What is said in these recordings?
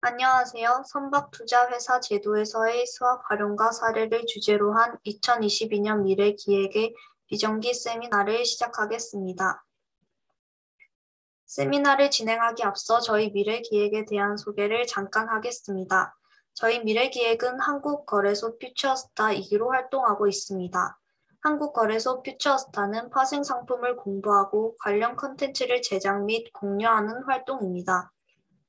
안녕하세요. 선박투자회사 제도에서의 수학 활용과 사례를 주제로 한 2022년 미래기획의 비정기 세미나를 시작하겠습니다. 세미나를 진행하기 앞서 저희 미래기획에 대한 소개를 잠깐 하겠습니다. 저희 미래기획은 한국거래소 퓨처스타 2기로 활동하고 있습니다. 한국거래소 퓨처스타는 파생 상품을 공부하고 관련 콘텐츠를 제작 및 공유하는 활동입니다.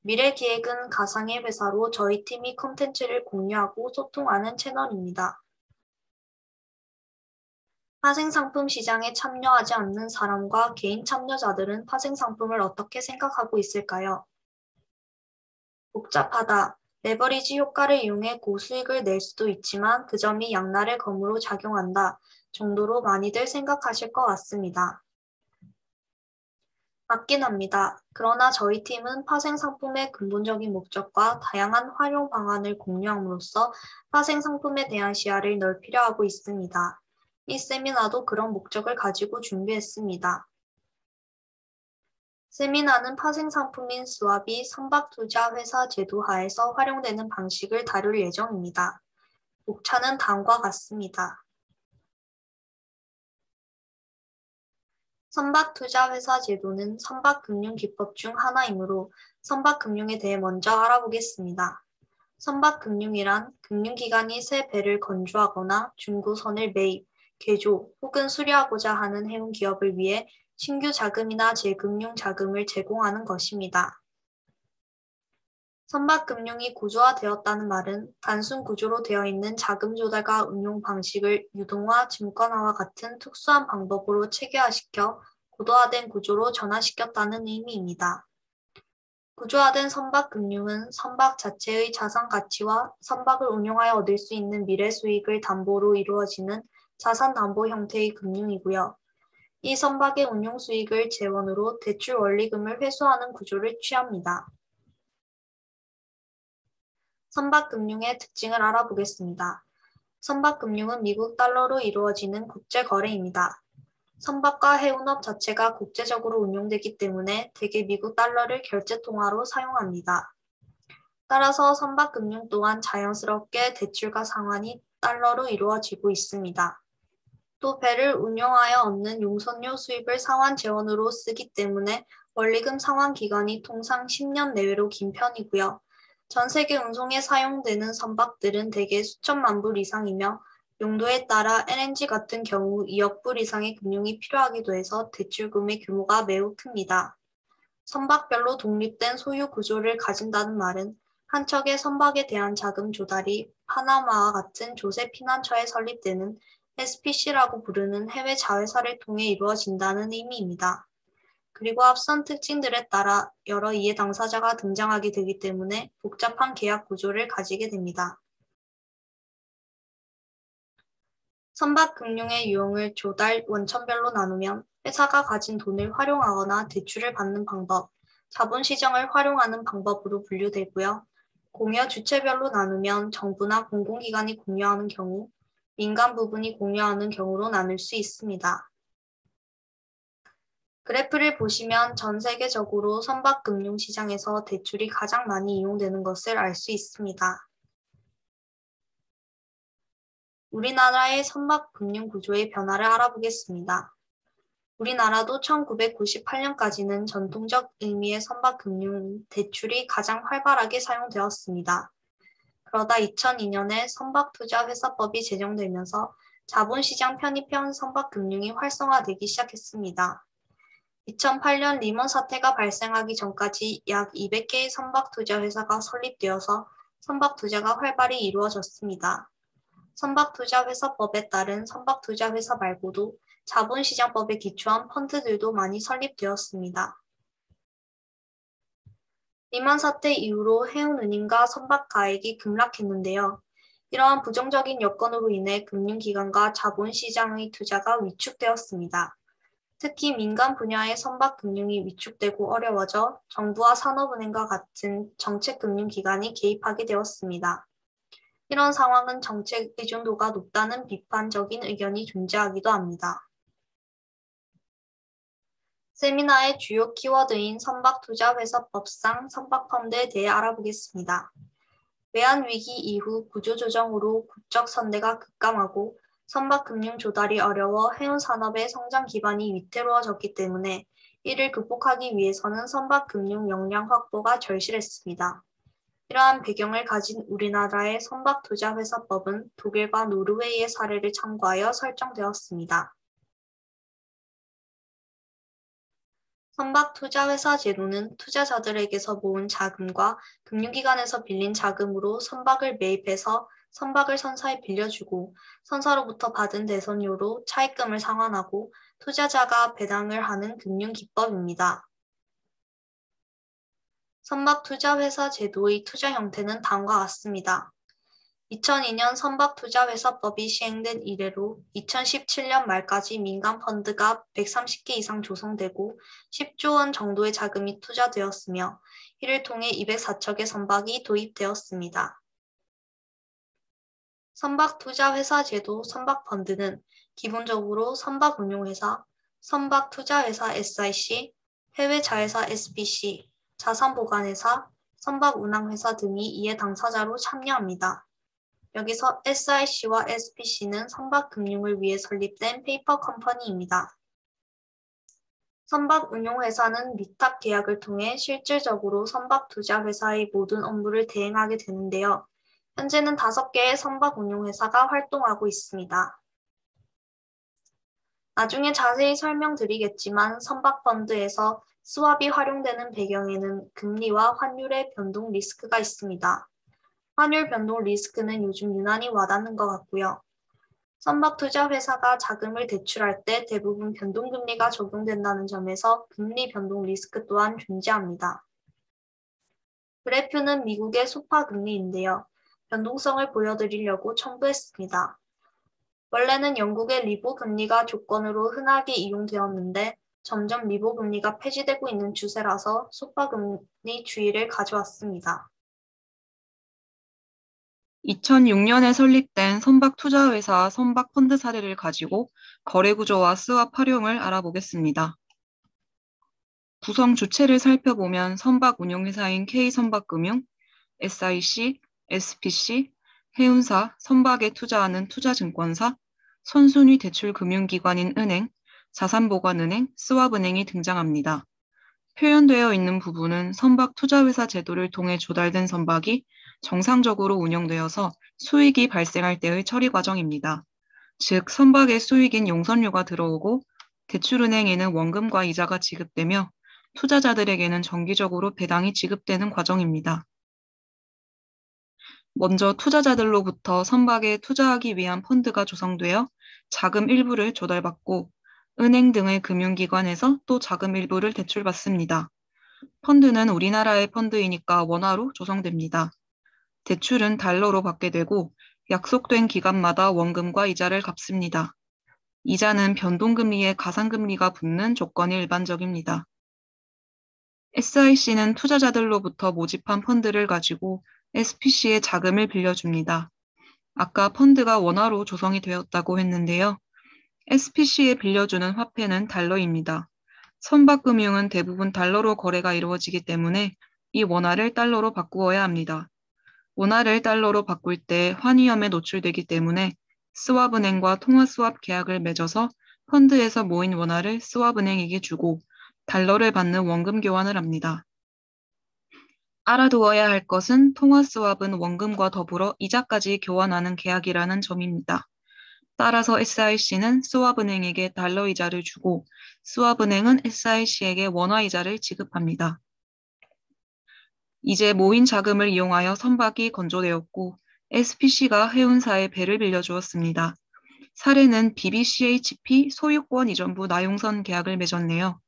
미래기획은 가상의 회사로 저희 팀이 콘텐츠를 공유하고 소통하는 채널입니다. 파생상품 시장에 참여하지 않는 사람과 개인 참여자들은 파생상품을 어떻게 생각하고 있을까요? 복잡하다. 레버리지 효과를 이용해 고수익을 낼 수도 있지만 그 점이 양날의 검으로 작용한다 정도로 많이들 생각하실 것 같습니다. 맞긴 합니다. 그러나 저희 팀은 파생 상품의 근본적인 목적과 다양한 활용 방안을 공유함으로써 파생 상품에 대한 시야를 넓히려 하고 있습니다. 이 세미나도 그런 목적을 가지고 준비했습니다. 세미나는 파생 상품인 스왑이 선박투자 회사 제도 하에서 활용되는 방식을 다룰 예정입니다. 목차는 다음과 같습니다. 선박투자회사 제도는 선박금융기법 중 하나이므로 선박금융에 대해 먼저 알아보겠습니다. 선박금융이란 금융기관이 새 배를 건조하거나 중고선을 매입, 개조 혹은 수리하고자 하는 해운 기업을 위해 신규 자금이나 재금융 자금을 제공하는 것입니다. 선박금융이 구조화되었다는 말은 단순 구조로 되어 있는 자금 조달과 운용 방식을 유동화, 증권화와 같은 특수한 방법으로 체계화시켜 고도화된 구조로 전환시켰다는 의미입니다. 구조화된 선박금융은 선박 자체의 자산 가치와 선박을 운용하여 얻을 수 있는 미래 수익을 담보로 이루어지는 자산 담보 형태의 금융이고요. 이 선박의 운용 수익을 재원으로 대출 원리금을 회수하는 구조를 취합니다. 선박금융의 특징을 알아보겠습니다. 선박금융은 미국 달러로 이루어지는 국제거래입니다. 선박과 해운업 자체가 국제적으로 운용되기 때문에 대개 미국 달러를 결제통화로 사용합니다. 따라서 선박금융 또한 자연스럽게 대출과 상환이 달러로 이루어지고 있습니다. 또 배를 운영하여 얻는 용선료 수입을 상환 재원으로 쓰기 때문에 원리금 상환 기간이 통상 10년 내외로 긴 편이고요. 전 세계 운송에 사용되는 선박들은 대개 수천만 불 이상이며 용도에 따라 LNG 같은 경우 2억 불 이상의 금융이 필요하기도 해서 대출금의 규모가 매우 큽니다. 선박별로 독립된 소유 구조를 가진다는 말은 한 척의 선박에 대한 자금 조달이 파나마와 같은 조세 피난처에 설립되는 SPC라고 부르는 해외 자회사를 통해 이루어진다는 의미입니다. 그리고 앞선 특징들에 따라 여러 이해 당사자가 등장하게 되기 때문에 복잡한 계약 구조를 가지게 됩니다. 선박금융의 유형을 조달 원천별로 나누면 회사가 가진 돈을 활용하거나 대출을 받는 방법, 자본시장을 활용하는 방법으로 분류되고요. 공여 주체별로 나누면 정부나 공공기관이 공유하는 경우, 민간 부분이 공유하는 경우로 나눌 수 있습니다. 그래프를 보시면 전 세계적으로 선박금융시장에서 대출이 가장 많이 이용되는 것을 알 수 있습니다. 우리나라의 선박금융 구조의 변화를 알아보겠습니다. 우리나라도 1998년까지는 전통적 의미의 선박금융 대출이 가장 활발하게 사용되었습니다. 그러다 2002년에 선박투자회사법이 제정되면서 자본시장 편입형 선박금융이 활성화되기 시작했습니다. 2008년 리먼 사태가 발생하기 전까지 약 200개의 선박투자회사가 설립되어서 선박투자가 활발히 이루어졌습니다. 선박투자회사법에 따른 선박투자회사 말고도 자본시장법에 기초한 펀드들도 많이 설립되었습니다. 리먼 사태 이후로 해운운임과 선박 가액이 급락했는데요. 이러한 부정적인 여건으로 인해 금융기관과 자본시장의 투자가 위축되었습니다. 특히 민간 분야의 선박금융이 위축되고 어려워져 정부와 산업은행과 같은 정책금융기관이 개입하게 되었습니다. 이런 상황은 정책 의존도가 높다는 비판적인 의견이 존재하기도 합니다. 세미나의 주요 키워드인 선박투자회사법상 선박펀드에 대해 알아보겠습니다. 외환위기 이후 구조조정으로 국적 선대가 급감하고 선박금융 조달이 어려워 해운산업의 성장 기반이 위태로워졌기 때문에 이를 극복하기 위해서는 선박금융 역량 확보가 절실했습니다. 이러한 배경을 가진 우리나라의 선박투자회사법은 독일과 노르웨이의 사례를 참고하여 설정되었습니다. 선박투자회사 제도는 투자자들에게서 모은 자금과 금융기관에서 빌린 자금으로 선박을 매입해서 선박을 선사에 빌려주고 선사로부터 받은 대선료로 차입금을 상환하고 투자자가 배당을 하는 금융기법입니다. 선박투자회사 제도의 투자 형태는 다음과 같습니다. 2002년 선박투자회사법이 시행된 이래로 2017년 말까지 민간 펀드가 130개 이상 조성되고 10조 원 정도의 자금이 투자되었으며 이를 통해 204척의 선박이 도입되었습니다. 선박투자회사 제도 선박펀드는 기본적으로 선박운용회사, 선박투자회사 SIC, 해외자회사 SPC, 자산보관회사, 선박운항회사 등이 이에 당사자로 참여합니다. 여기서 SIC와 SPC는 선박금융을 위해 설립된 페이퍼 컴퍼니입니다. 선박운용회사는 위탁 계약을 통해 실질적으로 선박투자회사의 모든 업무를 대행하게 되는데요. 현재는 5개의 선박운용회사가 활동하고 있습니다. 나중에 자세히 설명드리겠지만 선박펀드에서 스왑이 활용되는 배경에는 금리와 환율의 변동 리스크가 있습니다. 환율 변동 리스크는 요즘 유난히 와닿는 것 같고요. 선박투자회사가 자금을 대출할 때 대부분 변동금리가 적용된다는 점에서 금리 변동 리스크 또한 존재합니다. 그래프는 미국의 소파금리인데요. 변동성을 보여드리려고 첨부했습니다. 원래는 영국의 리보 금리가 조건으로 흔하게 이용되었는데 점점 리보 금리가 폐지되고 있는 추세라서 소파금리 주의를 가져왔습니다. 2006년에 설립된 선박투자회사 선박펀드 사례를 가지고 거래구조와 스왑 활용을 알아보겠습니다. 구성 주체를 살펴보면 선박운용회사인 K선박금융, SIC, SPC, 해운사, 선박에 투자하는 투자증권사, 선순위 대출금융기관인 은행, 자산보관은행, 스왑은행이 등장합니다. 표현되어 있는 부분은 선박투자회사 제도를 통해 조달된 선박이 정상적으로 운영되어서 수익이 발생할 때의 처리 과정입니다. 즉, 선박의 수익인 용선료가 들어오고 대출은행에는 원금과 이자가 지급되며 투자자들에게는 정기적으로 배당이 지급되는 과정입니다. 먼저 투자자들로부터 선박에 투자하기 위한 펀드가 조성되어 자금 일부를 조달받고 은행 등의 금융기관에서 또 자금 일부를 대출받습니다. 펀드는 우리나라의 펀드이니까 원화로 조성됩니다. 대출은 달러로 받게 되고 약속된 기간마다 원금과 이자를 갚습니다. 이자는 변동금리에 가상금리가 붙는 조건이 일반적입니다. SIC는 투자자들로부터 모집한 펀드를 가지고 SPC에 자금을 빌려줍니다. 아까 펀드가 원화로 조성이 되었다고 했는데요. SPC에 빌려주는 화폐는 달러입니다. 선박금융은 대부분 달러로 거래가 이루어지기 때문에 이 원화를 달러로 바꾸어야 합니다. 원화를 달러로 바꿀 때 환위험에 노출되기 때문에 스왑은행과 통화스왑 계약을 맺어서 펀드에서 모인 원화를 스왑은행에게 주고 달러를 받는 원금 교환을 합니다. 알아두어야 할 것은 통화스왑은 원금과 더불어 이자까지 교환하는 계약이라는 점입니다. 따라서 SIC는 스왑은행에게 달러 이자를 주고 스왑은행은 SIC에게 원화 이자를 지급합니다. 이제 모인 자금을 이용하여 선박이 건조되었고 SPC가 해운사에 배를 빌려주었습니다. 사례는 BBCHP 소유권 이전부 나용선 계약을 맺었네요.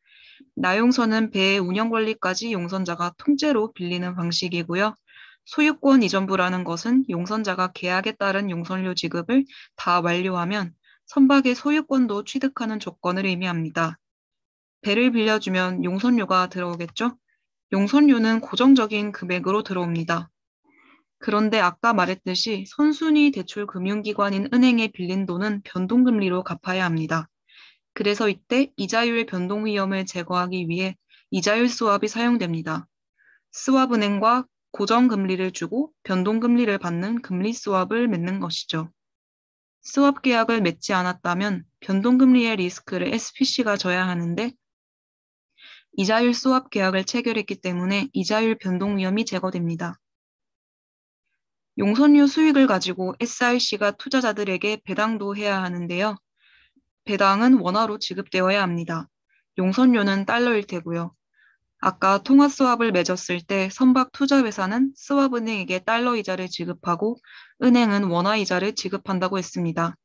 나용선은 배의 운영 권리까지 용선자가 통째로 빌리는 방식이고요. 소유권 이전부라는 것은 용선자가 계약에 따른 용선료 지급을 다 완료하면 선박의 소유권도 취득하는 조건을 의미합니다. 배를 빌려주면 용선료가 들어오겠죠? 용선료는 고정적인 금액으로 들어옵니다. 그런데 아까 말했듯이 선순위 대출 금융기관인 은행에 빌린 돈은 변동금리로 갚아야 합니다. 그래서 이때 이자율의 변동 위험을 제거하기 위해 이자율 스왑이 사용됩니다. 스왑은행과 고정금리를 주고 변동금리를 받는 금리 스왑을 맺는 것이죠. 스왑 계약을 맺지 않았다면 변동금리의 리스크를 SPC가 져야 하는데 이자율 스왑 계약을 체결했기 때문에 이자율 변동 위험이 제거됩니다. 용선료 수익을 가지고 SIC가 투자자들에게 배당도 해야 하는데요. 배당은 원화로 지급되어야 합니다. 용선료는 달러일 테고요. 아까 통화 스왑을 맺었을 때 선박 투자회사는 스왑은행에게 달러 이자를 지급하고 은행은 원화 이자를 지급한다고 했습니다.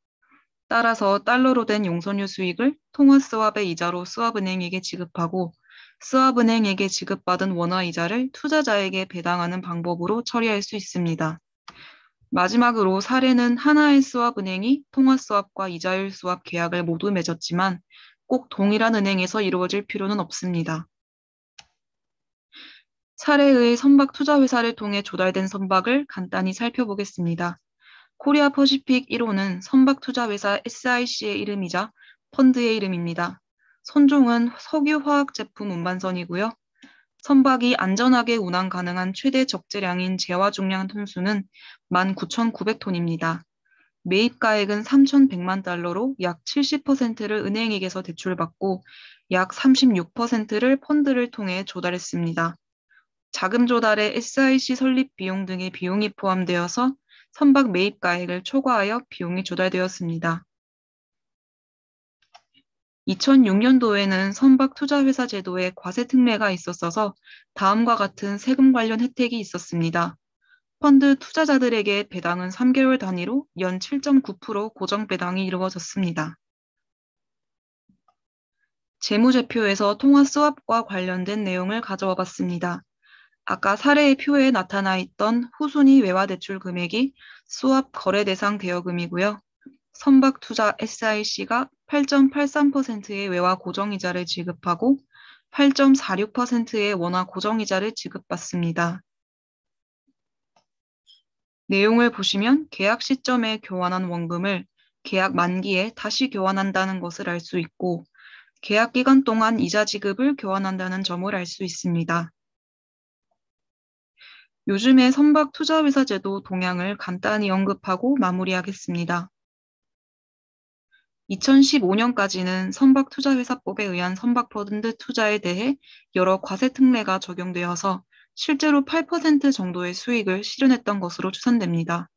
따라서 달러로 된 용선료 수익을 통화 스왑의 이자로 스왑은행에게 지급하고 스왑은행에게 지급받은 원화 이자를 투자자에게 배당하는 방법으로 처리할 수 있습니다. 마지막으로 사례는 하나의 스왑은행이 통화 스왑과 이자율 스왑 계약을 모두 맺었지만 꼭 동일한 은행에서 이루어질 필요는 없습니다. 사례의 선박 투자회사를 통해 조달된 선박을 간단히 살펴보겠습니다. 코리아 퍼시픽 1호는 선박 투자회사 SIC의 이름이자 펀드의 이름입니다. 선종은 석유화학 제품 운반선이고요. 선박이 안전하게 운항 가능한 최대 적재량인 재화 중량 톤수는 19,900톤입니다. 매입가액은 3,100만 달러로 약 70%를 은행에게서 대출받고 약 36%를 펀드를 통해 조달했습니다. 자금 조달에 SIC 설립 비용 등의 비용이 포함되어서 선박 매입가액을 초과하여 비용이 조달되었습니다. 2006년도에는 선박 투자회사 제도에 과세 특례가 있었어서 다음과 같은 세금 관련 혜택이 있었습니다. 펀드 투자자들에게 배당은 3개월 단위로 연 7.9% 고정 배당이 이루어졌습니다. 재무제표에서 통화 스왑과 관련된 내용을 가져와 봤습니다. 아까 사례의 표에 나타나 있던 후순위 외화 대출 금액이 스왑 거래 대상 대여금이고요. 선박 투자 SIC가 8.83%의 외화 고정이자를 지급하고 8.46%의 원화 고정이자를 지급받습니다. 내용을 보시면 계약 시점에 교환한 원금을 계약 만기에 다시 교환한다는 것을 알 수 있고 계약 기간 동안 이자 지급을 교환한다는 점을 알 수 있습니다. 요즘의 선박 투자회사 제도 동향을 간단히 언급하고 마무리하겠습니다. 2015년까지는 선박투자회사법에 의한 선박펀드 투자에 대해 여러 과세 특례가 적용되어서 실제로 8% 정도의 수익을 실현했던 것으로 추산됩니다.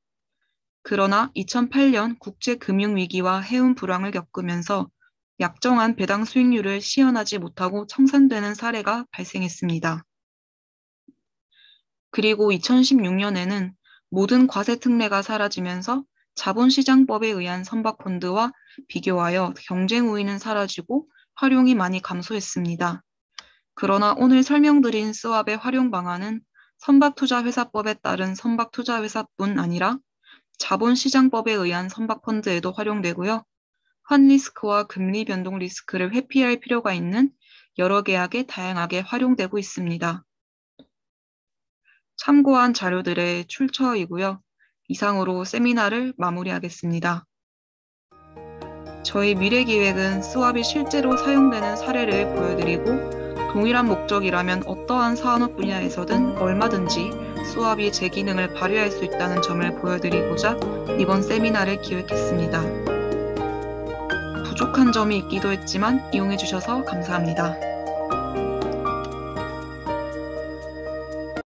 그러나 2008년 국제금융위기와 해운 불황을 겪으면서 약정한 배당 수익률을 시현하지 못하고 청산되는 사례가 발생했습니다. 그리고 2016년에는 모든 과세 특례가 사라지면서 자본시장법에 의한 선박펀드와 비교하여 경쟁 우위는 사라지고 활용이 많이 감소했습니다. 그러나 오늘 설명드린 스왑의 활용 방안은 선박투자회사법에 따른 선박투자회사뿐 아니라 자본시장법에 의한 선박펀드에도 활용되고요. 환리스크와 금리 변동 리스크를 회피할 필요가 있는 여러 계약에 다양하게 활용되고 있습니다. 참고한 자료들의 출처이고요. 이상으로 세미나를 마무리하겠습니다. 저희 미래기획은 스왑이 실제로 사용되는 사례를 보여드리고 동일한 목적이라면 어떠한 산업 분야에서든 얼마든지 스왑이 제 기능을 발휘할 수 있다는 점을 보여드리고자 이번 세미나를 기획했습니다. 부족한 점이 있기도 했지만 이용해 주셔서 감사합니다.